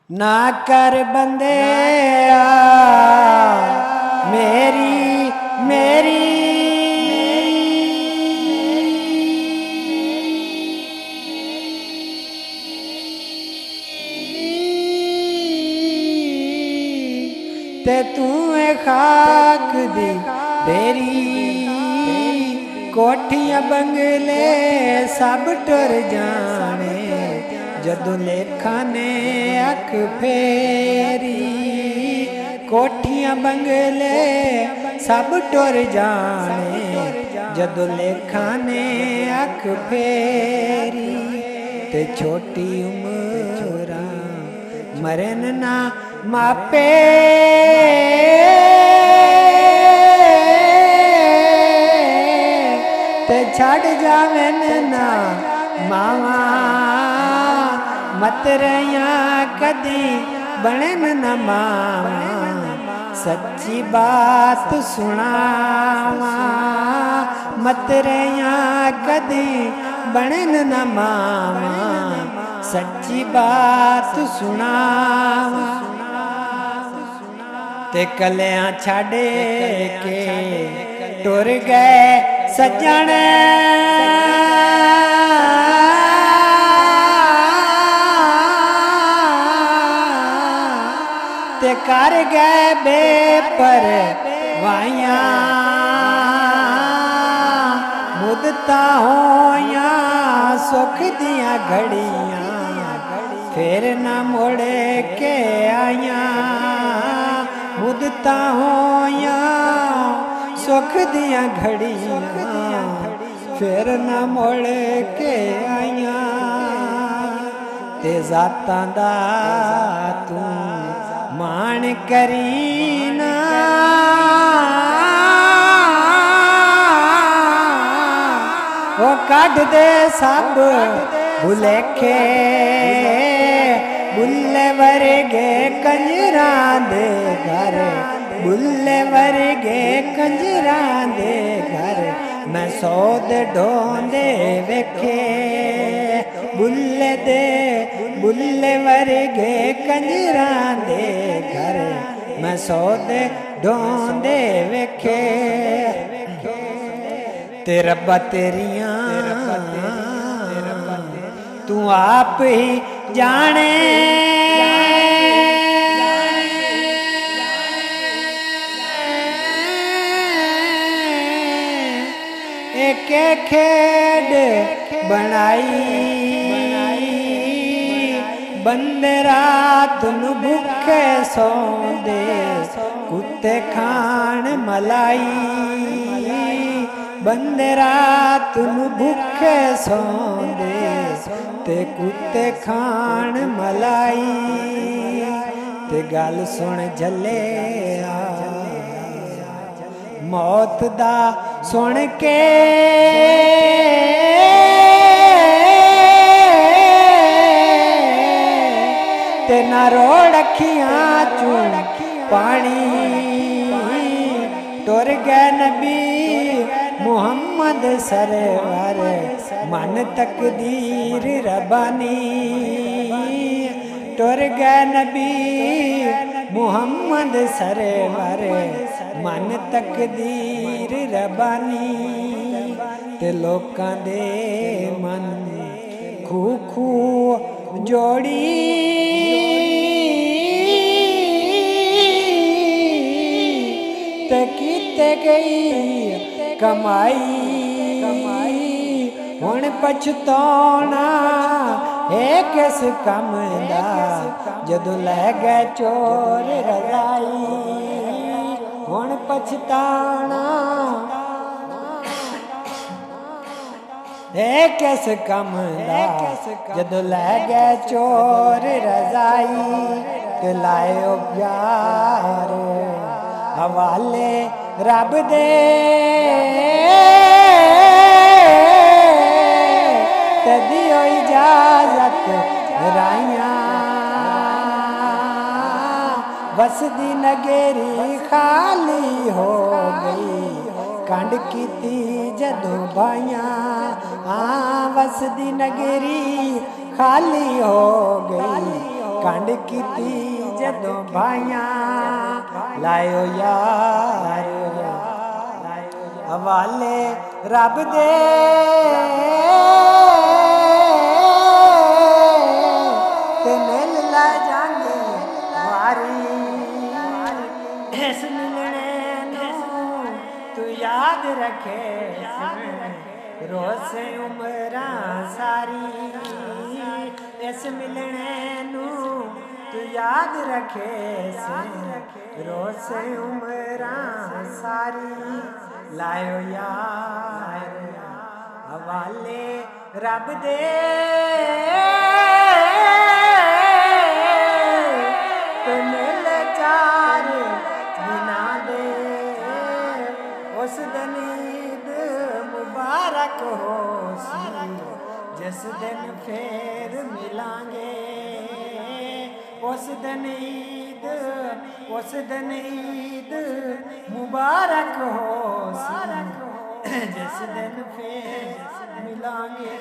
ना कर बंदे मेरी मेरी ते तू खाक दी बेरी कोठियां बंगले सब टुर जाने जदों लेखा ने अख फेरी कोठियां बंगले सब टुर जाने जदों लेखा ने अख फेरी ते छोटी उमरा मरन ना मापे ते छड़ जावन ना मावा मत रहिया कदी बनन न मावा सच्ची बात सुनावा मत रहिया कदी बनन न मावा सच्ची बात सुनावा ते कलियां छाड़े के टुर गए सज्जन ते कर गए बेपर वाइया मुदता होया सुख दिया घड़ियां फिर न मुड़ के आया मुदता होया सुख दिया घड़ियां फिर न मुड़ के आया ते जातां दा तू मान करीना वो कढ़ दे सब भुलेखे बुल्ले वर्गे कंजरा दे घर बुल्ले वर्गे कंजरा दे घर मैं सौद ढोंदे वेखे बुल्ले वर्गे कंजरा दे घर मैं सौद ढोंदे वेखे ते रब्बा तेरियां तू आप ही जाने एक खेड बनाई बंदे रात नू भूखे सौंदे कुत्ते खान मलाई बंदे रात नू भूखे सौंदे ते कुत्ते खान मलाई ते गल सुन झले मौत दा सुन के ते ना रोड़ अखियां चू पानी टुर गए नबी मुहम्मद सरवर मन तकदीर रबानी टुर गए नबी मुहम्मद सरवर मन तकदीर रबानी ते लोकां दे मन खू खू जोड़ी ते कीते गई कमाई हुण पछताना है किस कम दा जदों लै गए चोर रजाई हुण पछताना है किस कम दा जदों लै गए चोर रजाई ते लाए प्यार हवाले रब दे ते दियो इजाजत राइया वसदी नगेरी खाली हो गई कंड कीती जदों भाइयां वसदी नगेरी खाली हो गई कंड कीती जदों भाइयां लायो यार हवाले रब दे ते मिल ला जांगे वारी इस मिलने नूं तू याद रखे रोज़ उम्रां सारी इस मिलने नूं तू याद रखे रोज़ उम्रां सारी लायो यार हवाले रब दे ते मिल चार दिना दे उस दिन ईद मुबारक हो सी जिस दिन फिर मिलांगे उस दिन ईद मुबारक हो सी जिस दिन फिर मिलांगे।